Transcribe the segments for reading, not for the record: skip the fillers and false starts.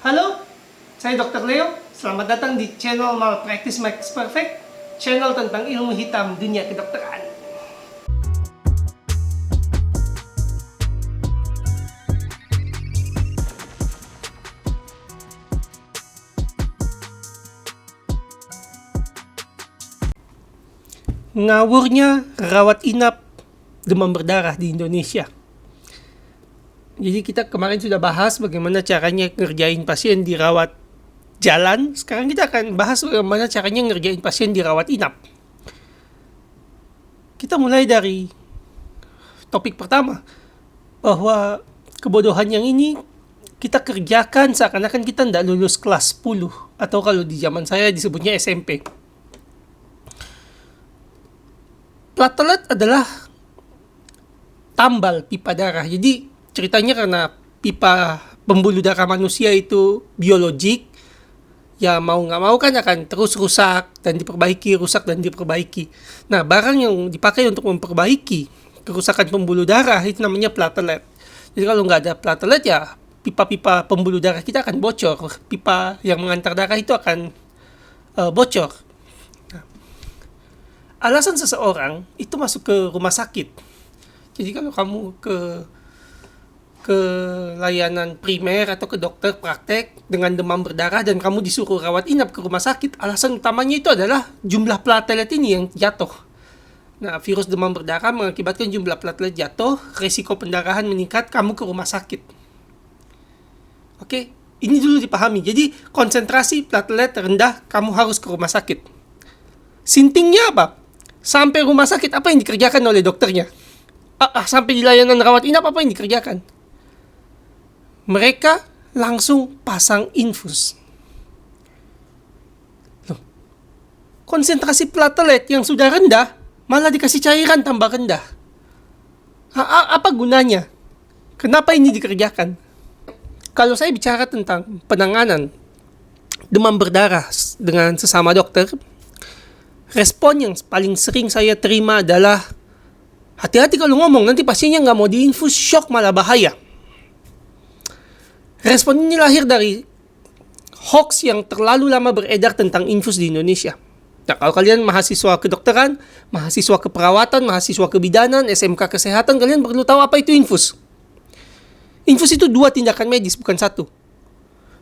Halo, saya Dr. Leo. Selamat datang di channel Malpractice Makes Perfect, channel tentang ilmu hitam dunia kedokteran. Ngawurnya rawat inap demam berdarah di Indonesia. Jadi kita kemarin sudah bahas bagaimana caranya ngerjain pasien dirawat jalan. Sekarang kita akan bahas bagaimana caranya ngerjain pasien dirawat inap. Kita mulai dari topik pertama, bahwa kebodohan yang ini kita kerjakan seakan-akan kita tidak lulus kelas 10, atau kalau di zaman saya disebutnya SMP. Platelet adalah tambal pipa darah. Jadi ceritanya karena pipa pembuluh darah manusia itu biologik, ya mau nggak mau kan akan terus rusak dan diperbaiki, rusak dan diperbaiki. Nah, barang yang dipakai untuk memperbaiki kerusakan pembuluh darah itu namanya platelet. Jadi kalau nggak ada platelet, ya pipa-pipa pembuluh darah kita akan bocor. Pipa yang mengantar darah itu akan bocor. Nah, alasan seseorang itu masuk ke rumah sakit. Jadi kalau kamu ke layanan primer atau ke dokter praktek dengan demam berdarah dan kamu disuruh rawat inap ke rumah sakit, alasan utamanya itu adalah jumlah platelet ini yang jatuh. Nah, virus demam berdarah mengakibatkan jumlah platelet jatuh, risiko pendarahan meningkat, kamu ke rumah sakit. Oke, ini dulu dipahami. Jadi konsentrasi platelet rendah, kamu harus ke rumah sakit. Sintingnya apa? Sampai rumah sakit, apa yang dikerjakan oleh dokternya? Sampai di layanan rawat inap, apa yang dikerjakan? Mereka langsung pasang infus. Loh, konsentrasi platelet yang sudah rendah malah dikasih cairan tambah rendah. Apa gunanya? Kenapa ini dikerjakan? Kalau saya bicara tentang penanganan demam berdarah dengan sesama dokter, respon yang paling sering saya terima adalah, hati-hati kalau ngomong, nanti pasiennya nggak mau diinfus, shock malah bahaya. Respon ini lahir dari hoax yang terlalu lama beredar tentang infus di Indonesia. Nah, kalau kalian mahasiswa kedokteran, mahasiswa keperawatan, mahasiswa kebidanan, SMK kesehatan, kalian perlu tahu apa itu infus. Infus itu 2 tindakan medis, bukan 1.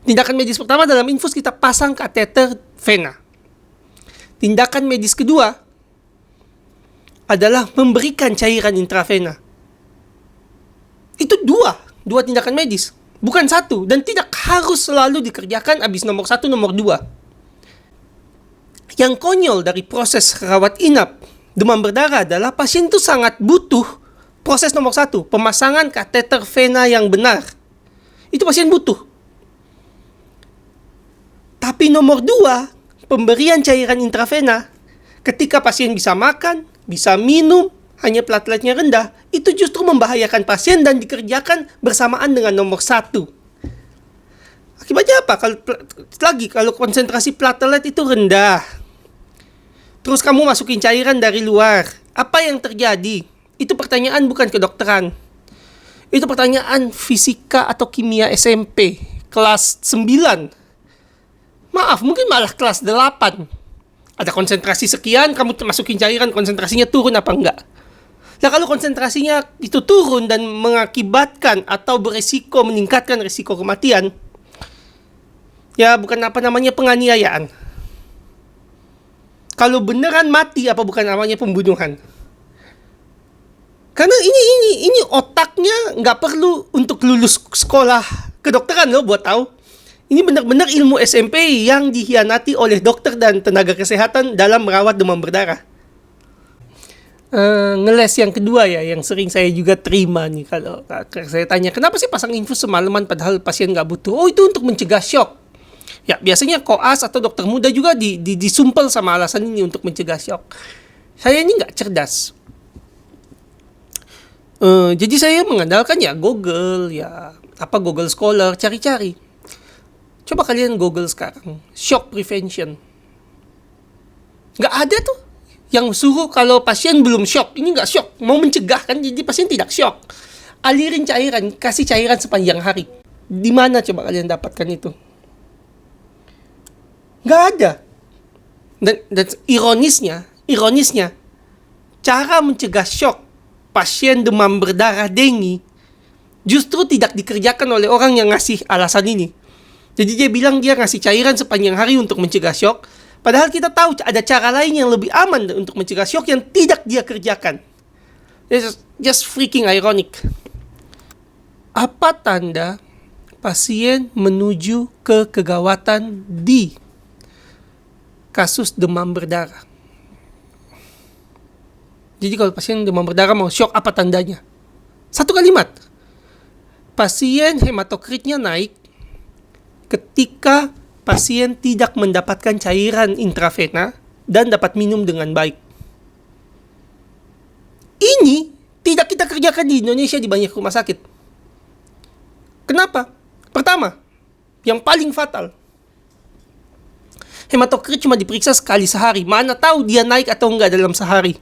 Tindakan medis pertama dalam infus kita pasang kateter vena. Tindakan medis kedua adalah memberikan cairan intravena. Itu dua tindakan medis. Bukan 1, dan tidak harus selalu dikerjakan habis nomor 1, nomor 2. Yang konyol dari proses rawat inap demam berdarah adalah pasien itu sangat butuh proses nomor 1, pemasangan kateter vena yang benar. Itu pasien butuh. Tapi nomor 2, pemberian cairan intravena, ketika pasien bisa makan, bisa minum, hanya plateletnya rendah, itu justru membahayakan pasien dan dikerjakan bersamaan dengan nomor 1. Akibatnya apa? Kalau konsentrasi platelet itu rendah, terus kamu masukin cairan dari luar, apa yang terjadi? Itu pertanyaan bukan kedokteran. Itu pertanyaan fisika atau kimia SMP, kelas 9. Maaf, mungkin malah kelas 8. Ada konsentrasi sekian, kamu masukin cairan, konsentrasinya turun apa enggak? Nah, kalau konsentrasinya itu turun dan mengakibatkan atau beresiko meningkatkan risiko kematian, ya bukan penganiayaan. Kalau beneran mati, apa bukan namanya pembunuhan? Karena ini otaknya nggak perlu untuk lulus sekolah kedokteran loh buat tahu. Ini benar-benar ilmu SMP yang dihianati oleh dokter dan tenaga kesehatan dalam merawat demam berdarah. Ngeles yang kedua ya, yang sering saya juga terima nih, kalau saya tanya, kenapa sih pasang infus semalaman padahal pasien nggak butuh? Oh, itu untuk mencegah shock. Ya, biasanya koas atau dokter muda juga disumpel sama alasan ini untuk mencegah shock. Saya ini nggak cerdas. Jadi saya mengandalkan ya Google, Google Scholar, cari-cari. Coba kalian Google sekarang, shock prevention. Nggak ada tuh yang suruh kalau pasien belum shock. Ini nggak shock, mau mencegah kan, jadi pasien tidak shock. Alirin cairan, kasih cairan sepanjang hari. Di mana coba kalian dapatkan itu? Nggak ada. Dan ironisnya, cara mencegah shock pasien demam berdarah dengue justru tidak dikerjakan oleh orang yang ngasih alasan ini. Jadi dia bilang dia ngasih cairan sepanjang hari untuk mencegah shock, padahal kita tahu ada cara lain yang lebih aman untuk mencegah shock yang tidak dia kerjakan. It's just freaking ironic. Apa tanda pasien menuju ke kegawatan di kasus demam berdarah? Jadi kalau pasien demam berdarah mau shock, apa tandanya? Satu kalimat. Pasien hematokritnya naik ketika pasien tidak mendapatkan cairan intravena dan dapat minum dengan baik. Ini tidak kita kerjakan di Indonesia di banyak rumah sakit. Kenapa? Pertama, yang paling fatal, hematokrit cuma diperiksa sekali sehari. Mana tahu dia naik atau enggak dalam sehari.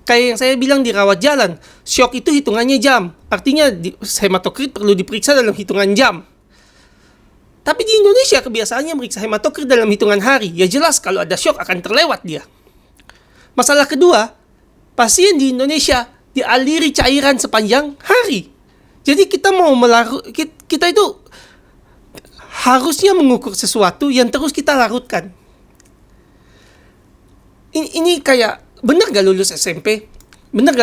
Kayak yang saya bilang di rawat jalan, shock itu hitungannya jam. Artinya hematokrit perlu diperiksa dalam hitungan jam. Tapi di Indonesia kebiasaannya meriksa hematokrit dalam hitungan hari. Ya jelas kalau ada shock akan terlewat dia. Masalah kedua, pasien di Indonesia dialiri cairan sepanjang hari. Jadi kita kita itu harusnya mengukur sesuatu yang terus kita larutkan. Ini kayak bener gak lulus SMP? Bener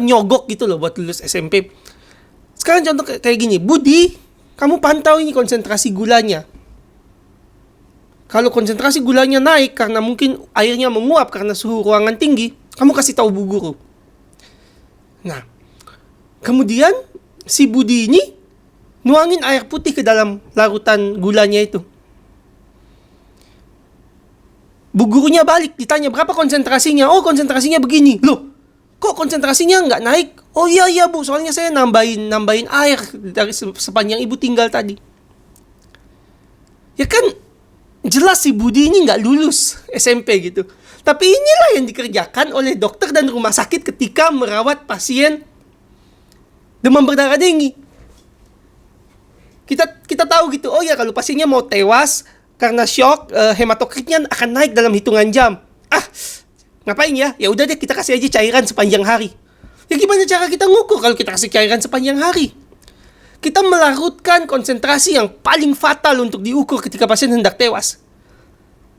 nyogok gitu loh buat lulus SMP. Sekarang contoh kayak gini, Budi, kamu pantau ini konsentrasi gulanya. Kalau konsentrasi gulanya naik karena mungkin airnya menguap karena suhu ruangan tinggi, kamu kasih tahu Bu Guru. Nah, kemudian si Budi ini nuangin air putih ke dalam larutan gulanya itu. Bu gurunya balik, ditanya berapa konsentrasinya. Oh, konsentrasinya begini. Loh, kok konsentrasinya nggak naik? Oh iya Bu, soalnya saya nambahin air dari sepanjang ibu tinggal tadi. Ya kan, jelas si Budi ini nggak lulus SMP gitu. Tapi inilah yang dikerjakan oleh dokter dan rumah sakit ketika merawat pasien demam berdarah dengue. Kita tahu gitu, oh ya kalau pasiennya mau tewas karena shock, hematokritnya akan naik dalam hitungan jam. Ngapain ya? Ya udah deh, kita kasih aja cairan sepanjang hari. Ya gimana cara kita ngukur kalau kita kasih cairan sepanjang hari? Kita melarutkan konsentrasi yang paling fatal untuk diukur ketika pasien hendak tewas.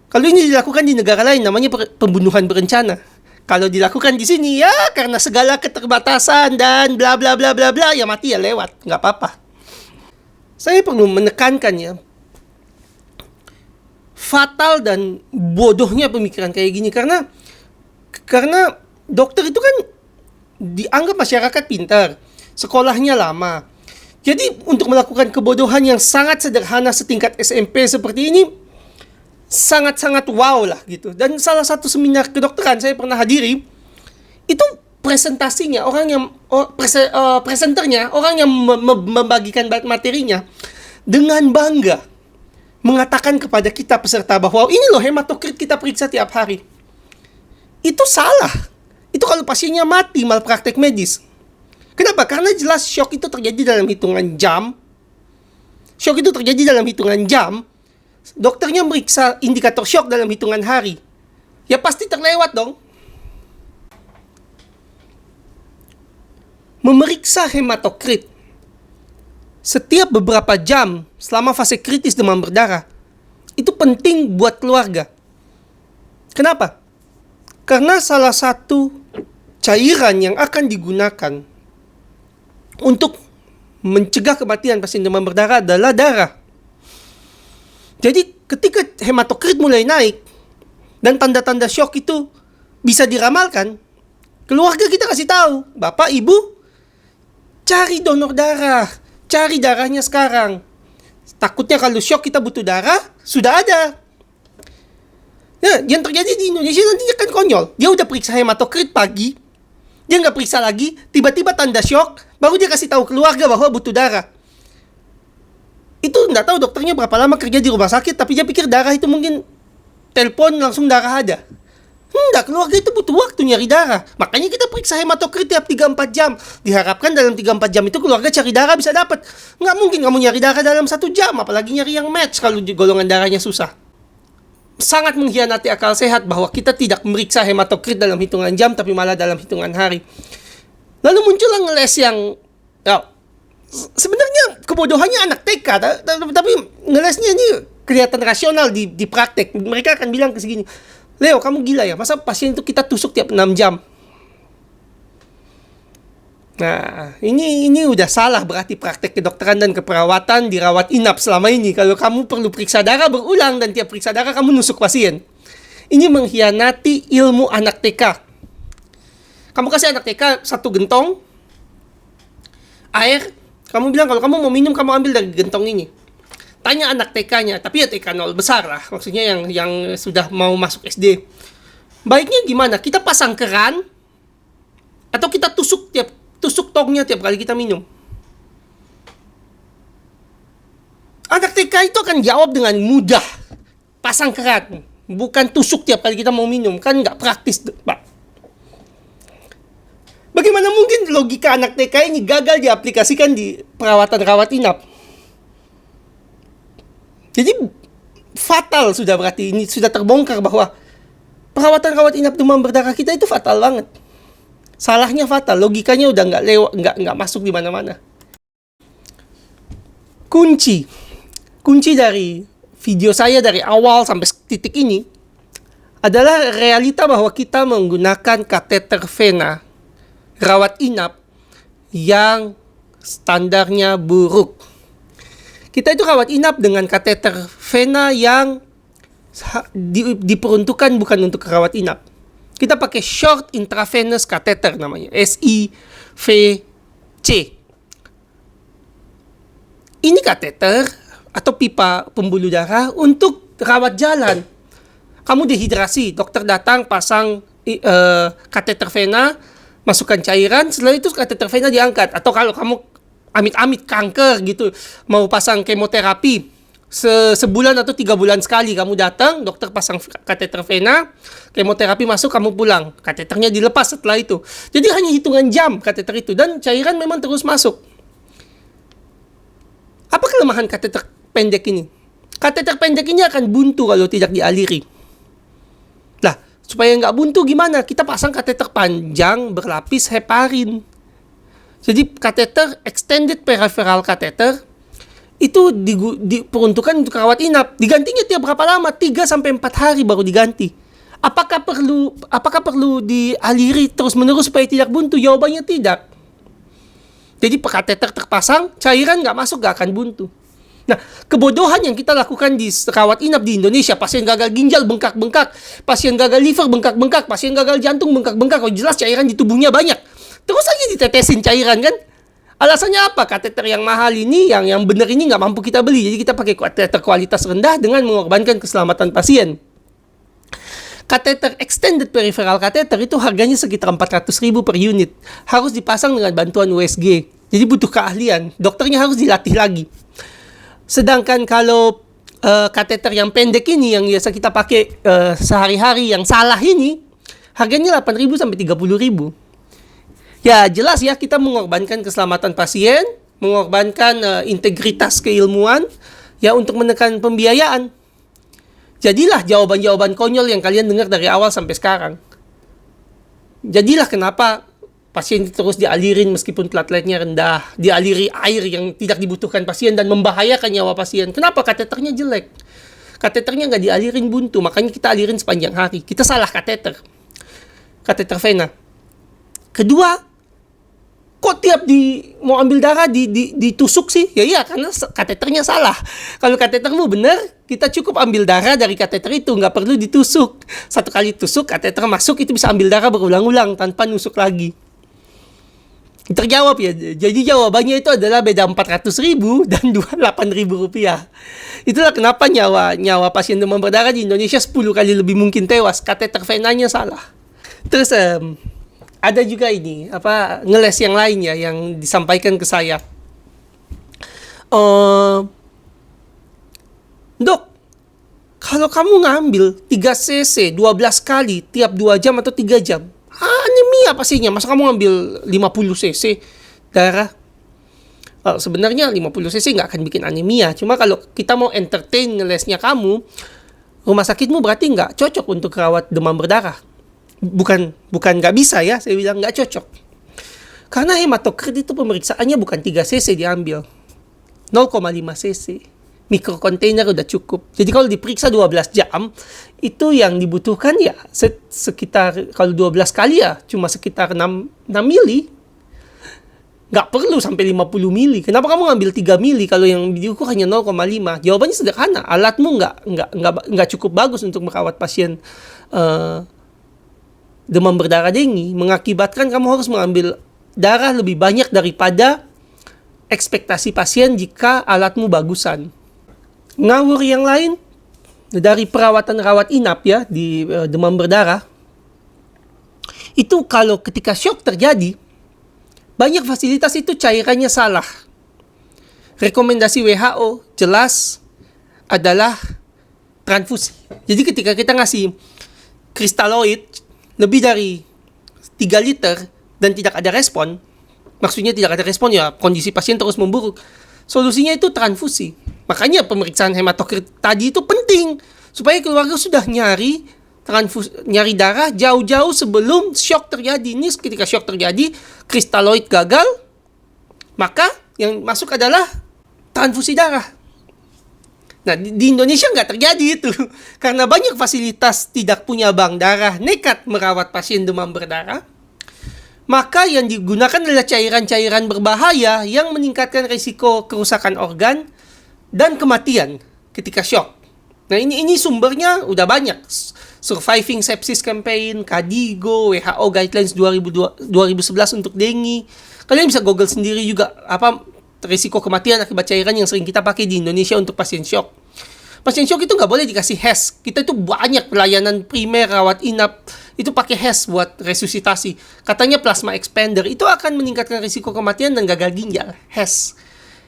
Kalau ini dilakukan di negara lain, namanya pembunuhan berencana. Kalau dilakukan di sini, ya karena segala keterbatasan dan bla bla bla bla bla, ya mati ya lewat, nggak apa-apa. Saya perlu menekankan ya, fatal dan bodohnya pemikiran kayak gini karena dokter itu kan dianggap masyarakat pintar, sekolahnya lama. Jadi untuk melakukan kebodohan yang sangat sederhana setingkat SMP seperti ini sangat-sangat wow lah gitu. Dan salah satu seminar kedokteran saya pernah hadiri, itu presentasinya presenternya orang yang membagikan materinya dengan bangga mengatakan kepada kita peserta bahwa ini loh hematokrit kita periksa tiap hari. Itu salah. Itu kalau pasiennya mati malpraktek medis. Kenapa? Karena jelas shock itu terjadi dalam hitungan jam. Dokternya meriksa indikator shock dalam hitungan hari. Ya pasti terlewat dong. Memeriksa hematokrit setiap beberapa jam selama fase kritis demam berdarah itu penting buat keluarga. Kenapa? Karena salah satu cairan yang akan digunakan untuk mencegah kematian pasien demam berdarah adalah darah. Jadi ketika hematokrit mulai naik dan tanda-tanda shock itu bisa diramalkan, keluarga kita kasih tahu, Bapak, Ibu, cari donor darah, cari darahnya sekarang. Takutnya kalau shock kita butuh darah, sudah ada. Nah, yang terjadi di Indonesia nanti kan konyol. Dia udah periksa hematokrit pagi, dia nggak periksa lagi, tiba-tiba tanda shock, baru dia kasih tahu keluarga bahwa butuh darah. Itu nggak tahu dokternya berapa lama kerja di rumah sakit, tapi dia pikir darah itu mungkin telepon langsung darah ada. Enggak, keluarga itu butuh waktu nyari darah. Makanya kita periksa hematokrit tiap 3-4 jam. Diharapkan dalam 3-4 jam itu keluarga cari darah bisa dapat. Nggak mungkin kamu nyari darah dalam 1 jam, apalagi nyari yang match kalau golongan darahnya susah. sangat mengkhianati akal sehat bahwa kita tidak memeriksa hematokrit dalam hitungan jam, tapi malah dalam hitungan hari. Lalu muncullah ngeles yang, sebenarnya kebodohannya anak TK, tapi ngelesnya ini kelihatan rasional di praktek. Mereka akan bilang ke segini, Leo, kamu gila ya, masa pasien itu kita tusuk tiap 6 jam? Nah, ini udah salah berarti praktek kedokteran dan keperawatan di rawat inap selama ini. Kalau kamu perlu periksa darah berulang dan tiap periksa darah kamu nusuk pasien. Ini mengkhianati ilmu anak TK. Kamu kasih anak TK 1 gentong air, kamu bilang kalau kamu mau minum kamu ambil dari gentong ini. Tanya anak TK-nya, tapi ya TK 0 besar lah, maksudnya yang sudah mau masuk SD. Baiknya gimana? Kita pasang keran atau kita tusuk tongnya tiap kali kita minum? Anak TK itu akan jawab dengan mudah. Pasang keran, bukan tusuk tiap kali kita mau minum. Kan nggak praktis, Pak. Bagaimana mungkin logika anak TK ini gagal diaplikasikan di perawatan rawat inap? Jadi fatal sudah, berarti ini sudah terbongkar bahwa perawatan rawat inap demam berdarah kita itu fatal banget. Salahnya fatal, logikanya udah nggak masuk di mana-mana. Kunci dari video saya dari awal sampai titik ini adalah realita bahwa kita menggunakan kateter vena rawat inap yang standarnya buruk. Kita itu rawat inap dengan kateter vena yang diperuntukkan bukan untuk rawat inap. Kita pakai short intravenous catheter namanya, SIVC. Ini kateter atau pipa pembuluh darah untuk rawat jalan. Kamu dehidrasi, dokter datang pasang kateter vena, masukkan cairan, setelah itu kateter vena diangkat. Atau kalau kamu amit-amit kanker gitu, mau pasang kemoterapi, sebulan atau 3 bulan sekali kamu datang, dokter pasang kateter vena, kemoterapi masuk, kamu pulang, kateternya dilepas setelah itu. Jadi hanya hitungan jam kateter itu, dan cairan memang terus masuk. Apa kelemahan kateter pendek ini? Kateter pendek ini akan buntu kalau tidak dialiri. Lah, supaya nggak buntu gimana? Kita pasang kateter panjang berlapis heparin. Jadi kateter extended peripheral catheter itu diperuntukkan untuk rawat inap. Digantinya tiap berapa lama? 3-4 hari baru diganti. Apakah perlu dialiri terus-menerus supaya tidak buntu? Jawabannya tidak. Jadi kateter terpasang, cairan nggak masuk, nggak akan buntu. Nah, kebodohan yang kita lakukan di rawat inap di Indonesia, pasien gagal ginjal bengkak-bengkak, pasien gagal liver bengkak-bengkak, pasien gagal jantung bengkak-bengkak, oh jelas cairan di tubuhnya banyak. Terus aja ditetesin cairan kan? Alasannya apa? Kateter yang mahal ini, yang benar ini nggak mampu kita beli. Jadi kita pakai kateter kualitas rendah dengan mengorbankan keselamatan pasien. Kateter extended peripheral catheter itu harganya sekitar 400.000 per unit. Harus dipasang dengan bantuan USG. Jadi butuh keahlian. Dokternya harus dilatih lagi. Sedangkan kalau kateter yang pendek ini, yang biasa kita pakai sehari-hari, yang salah ini, harganya 8.000 sampai 30.000. Ya jelas ya, kita mengorbankan keselamatan pasien, mengorbankan integritas keilmuan, ya untuk menekan pembiayaan. Jadilah jawaban-jawaban konyol yang kalian dengar dari awal sampai sekarang. Jadilah kenapa pasien terus dialirin meskipun plateletnya rendah, dialiri air yang tidak dibutuhkan pasien dan membahayakan nyawa pasien. Kenapa? Kateternya jelek. Kateternya nggak dialirin buntu, makanya kita alirin sepanjang hari. Kita salah kateter vena. Kedua, kok tiap mau ambil darah ditusuk sih? Ya iya, karena kateternya salah. Kalau katetermu benar, kita cukup ambil darah dari kateter itu, nggak perlu ditusuk. 1 kali tusuk, kateter masuk, itu bisa ambil darah berulang-ulang tanpa nusuk lagi. Terjawab ya. Jadi jawabannya itu adalah beda 400.000 dan 28.000 rupiah. Itulah kenapa nyawa pasien demam berdarah di Indonesia 10 kali lebih mungkin tewas. Kateter venanya salah. Terus ada juga ini, ngeles yang lain ya, yang disampaikan ke saya. Dok, kalau kamu ngambil 3 cc 12 kali tiap 2 jam atau 3 jam, anemia pastinya. Masa kamu ngambil 50 cc darah? Sebenarnya 50 cc nggak akan bikin anemia. Cuma kalau kita mau entertain ngelesnya kamu, rumah sakitmu berarti nggak cocok untuk rawat demam berdarah. Bukan nggak bisa ya, saya bilang nggak cocok. Karena hematokrit itu pemeriksaannya bukan 3 cc diambil, 0,5 cc. Mikrokontainer udah cukup. Jadi kalau diperiksa 12 jam, itu yang dibutuhkan ya sekitar, kalau 12 kali ya cuma sekitar 6 mili. Nggak perlu sampai 50 mili. Kenapa kamu ngambil 3 mili kalau yang diukur hanya 0,5? Jawabannya sederhana. Alatmu nggak cukup bagus untuk merawat pasien demam berdarah dengue. Mengakibatkan kamu harus mengambil darah lebih banyak daripada ekspektasi pasien jika alatmu bagusan. Ngawur yang lain, dari perawatan rawat inap ya di demam berdarah, itu kalau ketika shock terjadi, banyak fasilitas itu cairannya salah. Rekomendasi WHO jelas adalah transfusi. Jadi ketika kita ngasih kristaloid lebih dari 3 liter dan tidak ada respon, maksudnya tidak ada respon ya kondisi pasien terus memburuk, solusinya itu transfusi. Makanya pemeriksaan hematokrit tadi itu penting supaya keluarga sudah nyari darah jauh-jauh sebelum shock terjadi. Ini ketika shock terjadi, kristaloid gagal, maka yang masuk adalah transfusi darah. Nah, di Indonesia nggak terjadi itu. Karena banyak fasilitas tidak punya bank darah, nekat merawat pasien demam berdarah, maka yang digunakan adalah cairan-cairan berbahaya yang meningkatkan risiko kerusakan organ dan kematian ketika shock. Nah, ini sumbernya udah banyak. Surviving Sepsis Campaign, KDIGO, WHO Guidelines 2011 untuk dengue. Kalian bisa google sendiri juga apa risiko kematian akibat cairan yang sering kita pakai di Indonesia untuk pasien shock. Pasien shock itu nggak boleh dikasih HES. Kita itu banyak pelayanan primer, rawat inap, itu pakai HES buat resusitasi. Katanya plasma expander itu akan meningkatkan risiko kematian dan gagal ginjal. HES,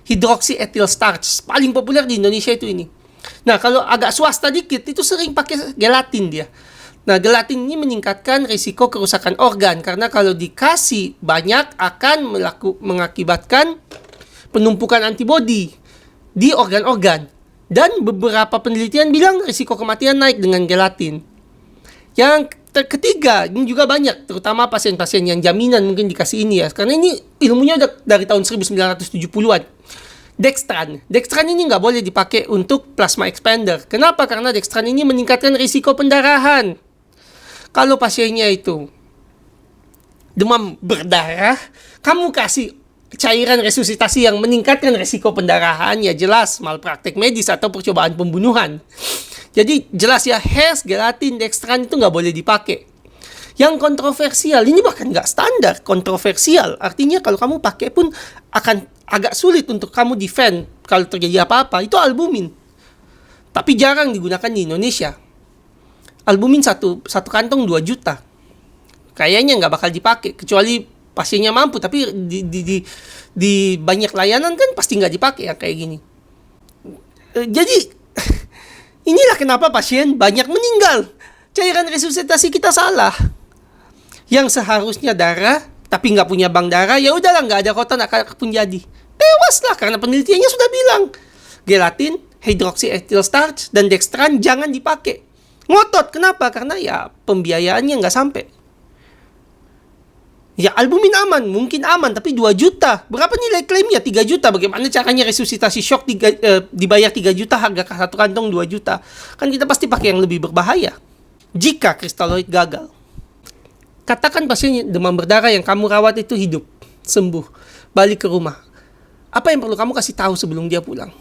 hydroxyethyl starch, paling populer di Indonesia itu ini. Nah, kalau agak swasta dikit, itu sering pakai gelatin dia. Nah, gelatin ini meningkatkan risiko kerusakan organ, karena kalau dikasih banyak akan mengakibatkan penumpukan antibodi di organ-organ. Dan beberapa penelitian bilang risiko kematian naik dengan gelatin. Yang ketiga, ini juga banyak, terutama pasien-pasien yang jaminan mungkin dikasih ini ya. Karena ini ilmunya udah dari tahun 1970-an. Dextran ini nggak boleh dipakai untuk plasma expander. Kenapa? Karena Dextran ini meningkatkan risiko pendarahan. Kalau pasiennya itu demam berdarah, kamu kasih cairan resusitasi yang meningkatkan risiko pendarahan, ya jelas malpraktek medis atau percobaan pembunuhan. Jadi jelas ya, HES, gelatin, Dextran itu nggak boleh dipakai. Yang kontroversial, ini bahkan nggak standar, kontroversial. Artinya kalau kamu pakai pun akan agak sulit untuk kamu defend kalau terjadi apa-apa, itu albumin. Tapi jarang digunakan di Indonesia. Albumin satu kantong 2 juta. Kayaknya nggak bakal dipakai, kecuali pasiennya mampu. Tapi di banyak layanan kan pasti nggak dipakai ya kayak gini. Jadi, inilah kenapa pasien banyak meninggal. Cairan resusitasi kita salah. Yang seharusnya darah, tapi nggak punya bank darah, ya udahlah, nggak ada kotak pun jadi. Tewaslah, karena penelitiannya sudah bilang gelatin, hydroxyethyl starch, dan Dextran jangan dipakai. Ngotot, kenapa? Karena ya pembiayaannya nggak sampai. Ya albumin aman, mungkin aman, tapi 2 juta. Berapa nilai klaimnya? 3 juta. Bagaimana caranya resusitasi shock dibayar 3 juta, harga satu kantong 2 juta? Kan kita pasti pakai yang lebih berbahaya. Jika kristaloid gagal. Katakan pasien demam berdarah yang kamu rawat itu hidup, sembuh, balik ke rumah. Apa yang perlu kamu kasih tahu sebelum dia pulang?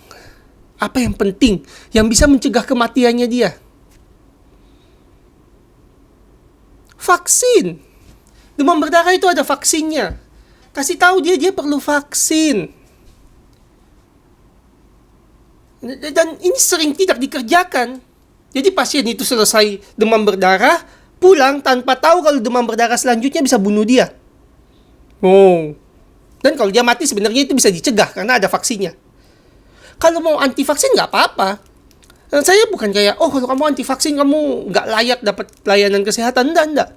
Apa yang penting yang bisa mencegah kematiannya dia? Vaksin. Demam berdarah itu ada vaksinnya. Kasih tahu dia perlu vaksin. Dan ini sering tidak dikerjakan. Jadi pasien itu selesai demam berdarah, pulang tanpa tahu kalau demam berdarah selanjutnya bisa bunuh dia. Dan kalau dia mati sebenarnya itu bisa dicegah karena ada vaksinnya. Kalau mau anti vaksin nggak apa-apa. Saya bukan kayak, kalau kamu anti vaksin kamu nggak layak dapat layanan kesehatan. Enggak.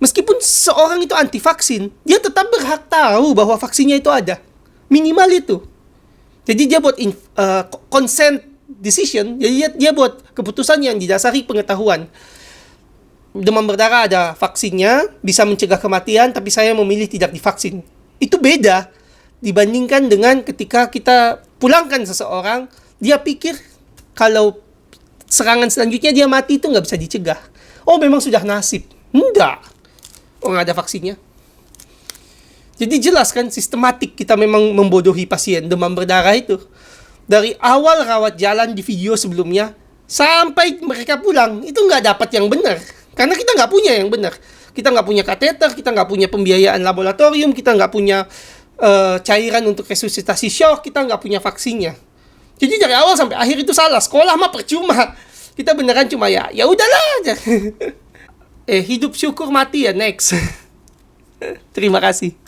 Meskipun seorang itu anti vaksin, dia tetap berhak tahu bahwa vaksinnya itu ada. Minimal itu. Jadi dia buat consent decision. Jadi dia buat keputusan yang didasari pengetahuan. Demam berdarah ada vaksinnya, bisa mencegah kematian, tapi saya memilih tidak divaksin. Itu beda dibandingkan dengan ketika kita pulangkan seseorang, dia pikir kalau serangan selanjutnya dia mati itu nggak bisa dicegah. Oh, memang sudah nasib. Enggak. Oh, nggak ada vaksinnya. Jadi jelas kan, sistematik kita memang membodohi pasien demam berdarah itu. Dari awal rawat jalan di video sebelumnya, sampai mereka pulang, itu nggak dapat yang benar. Karena kita nggak punya yang benar. Kita nggak punya kateter, kita nggak punya pembiayaan laboratorium, kita nggak punya cairan untuk resusitasi shock, kita nggak punya vaksinnya. Jadi dari awal sampai akhir itu salah. Sekolah mah percuma. Kita beneran cuma ya udahlah aja. Hidup syukur, mati ya next. Terima kasih.